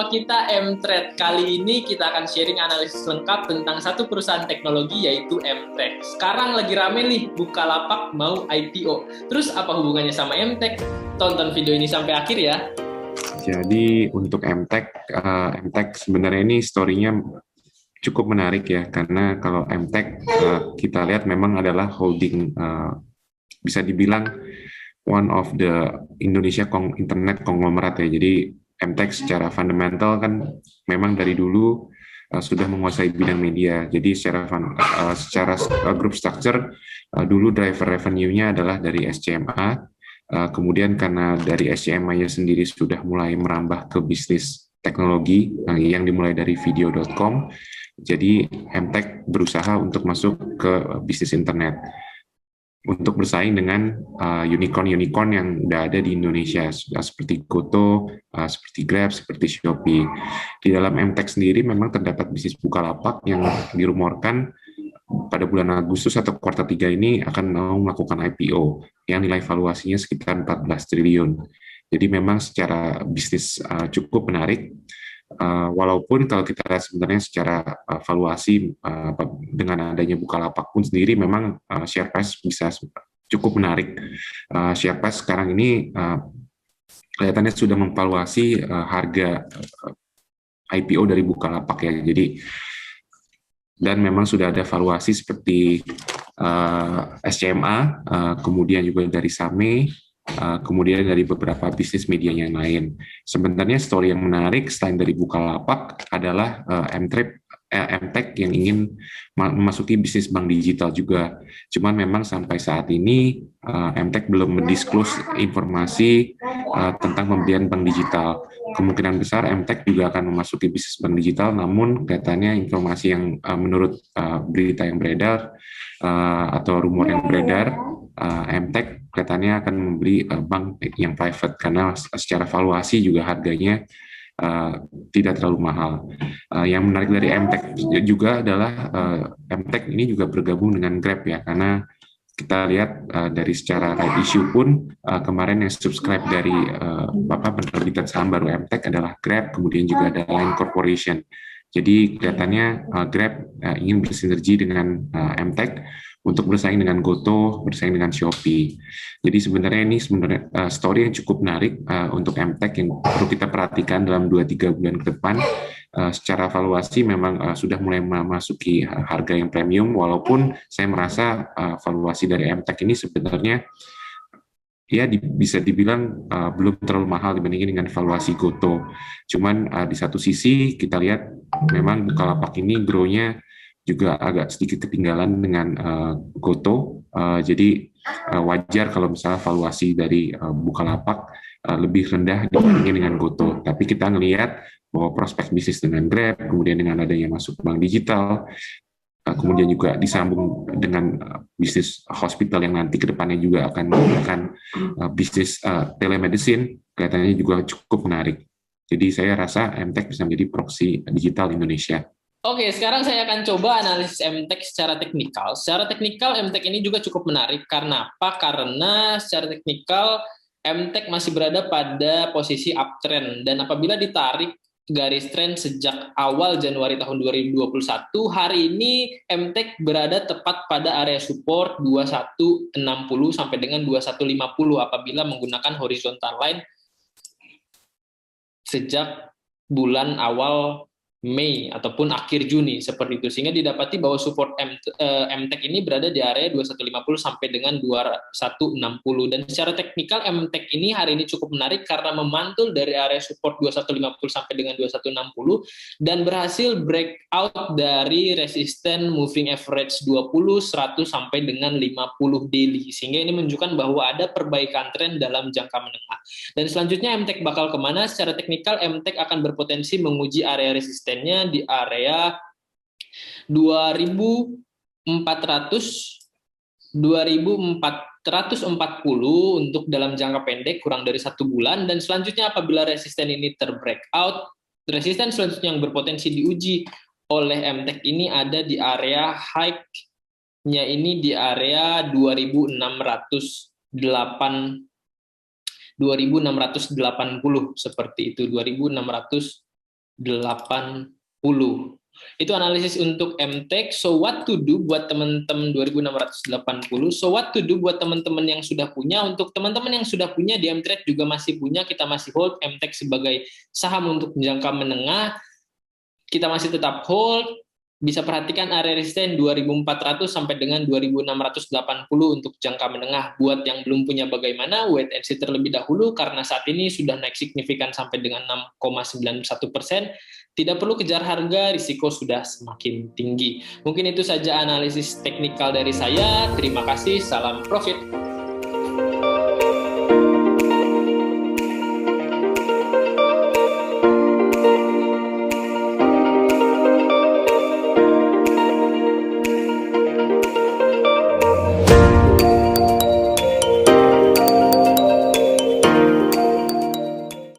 bersama kita Mtrade. Kali ini kita akan sharing analisis lengkap tentang satu perusahaan teknologi yaitu Mtek. Sekarang lagi rame nih, Bukalapak mau IPO. Terus apa hubungannya sama Mtek? Tonton video ini sampai akhir ya. Jadi untuk Mtek sebenarnya ini story-nya cukup menarik ya, karena kalau Mtek kita lihat memang adalah holding, bisa dibilang one of the Indonesia internet konglomerat ya. Jadi Mtek secara fundamental kan memang dari dulu sudah menguasai bidang media. Jadi secara group structure dulu driver revenue-nya adalah dari SCMA. Kemudian karena dari SCMA-nya sendiri sudah mulai merambah ke bisnis teknologi yang dimulai dari video.com. Jadi Mtek berusaha untuk masuk ke bisnis internet untuk bersaing dengan unicorn yang udah ada di Indonesia, seperti Goto, seperti Grab, seperti Shopee. Di dalam Mtek sendiri memang terdapat bisnis Bukalapak yang dirumorkan pada bulan Agustus atau kuartal 3 ini akan mau melakukan IPO yang nilai valuasinya sekitar 14 triliun. Jadi memang secara bisnis cukup menarik. Walaupun kalau kita lihat sebenarnya secara valuasi dengan adanya Bukalapak pun sendiri memang share price bisa cukup menarik. Share price sekarang ini kelihatannya sudah memvaluasi harga IPO dari Bukalapak ya. Jadi dan memang sudah ada valuasi seperti SCMA, kemudian juga dari Same, kemudian dari beberapa bisnis media yang lain. Sebenarnya story yang menarik selain dari Bukalapak adalah Mtek yang ingin memasuki bisnis bank digital juga. Cuman memang sampai saat ini Mtek belum mendisclose informasi tentang pembelian bank digital. Kemungkinan besar Mtek juga akan memasuki bisnis bank digital, namun kelihatannya informasi yang menurut berita yang beredar atau rumor yang beredar, Mtek kelihatannya akan membeli bank yang private karena secara valuasi juga harganya tidak terlalu mahal. Yang menarik dari Mtek juga adalah Mtek ini juga bergabung dengan Grab ya, karena kita lihat dari secara right issue pun kemarin yang subscribe dari penerbitan saham baru Mtek adalah Grab, kemudian juga ada Line Corporation. Jadi kelihatannya Grab ingin bersinergi dengan Mtek untuk bersaing dengan Goto, bersaing dengan Shopee. Jadi sebenarnya ini story yang cukup menarik untuk Mtek yang perlu kita perhatikan dalam 2-3 bulan ke depan. Secara valuasi memang sudah mulai memasuki harga yang premium, walaupun saya merasa valuasi dari Mtek ini sebenarnya ya bisa dibilang belum terlalu mahal dibandingkan dengan valuasi Goto. Cuman di satu sisi kita lihat memang Bukalapak ini grow-nya juga agak sedikit ketinggalan dengan Goto. Jadi wajar kalau misalnya valuasi dari Bukalapak lebih rendah dibandingkan dengan Goto. Tapi kita ngelihat bahwa prospek bisnis dengan Grab, kemudian dengan adanya masuk bank digital, kemudian juga disambung dengan bisnis hospital yang nanti ke depannya juga akan menggunakan bisnis telemedicine, kelihatannya juga cukup menarik. Jadi saya rasa Mtek bisa menjadi proxy digital Indonesia. Oke, sekarang saya akan coba analisis Mtek secara teknikal. Secara teknikal, Mtek ini juga cukup menarik. Karena apa? Karena secara teknikal, Mtek masih berada pada posisi uptrend. Dan apabila ditarik garis tren sejak awal Januari tahun 2021, hari ini Mtek berada tepat pada area support 2160 sampai dengan 2150 apabila menggunakan horizontal line sejak bulan awal Mei ataupun akhir Juni seperti itu, sehingga didapati bahwa support Mtek ini berada di area 2150 sampai dengan 2160. Dan secara teknikal Mtek ini hari ini cukup menarik karena memantul dari area support 2150 sampai dengan 2160 dan berhasil breakout dari resisten moving average 20, 100 sampai dengan 50 daily, sehingga ini menunjukkan bahwa ada perbaikan tren dalam jangka menengah. Dan selanjutnya Mtek bakal kemana? Secara teknikal Mtek akan berpotensi menguji area resisten di area 2440 untuk dalam jangka pendek kurang dari 1 bulan, dan selanjutnya apabila resisten ini terbreakout, resisten selanjutnya yang berpotensi diuji oleh Mtek ini ada di area high-nya ini di area 2680 seperti itu, 2680 Itu analisis untuk MTech. So what to do buat teman-teman 2680. So what to do buat teman-teman yang sudah punya. Untuk teman-teman yang sudah punya di MTrade juga masih punya, kita masih hold MTech sebagai saham untuk jangka menengah. Kita masih tetap hold. Bisa perhatikan area resisten 2400 sampai dengan 2680 untuk jangka menengah. Buat yang belum punya bagaimana, wait and see terlebih dahulu karena saat ini sudah naik signifikan sampai dengan 6,91%. Tidak perlu kejar harga, risiko sudah semakin tinggi. Mungkin itu saja analisis teknikal dari saya. Terima kasih, salam profit.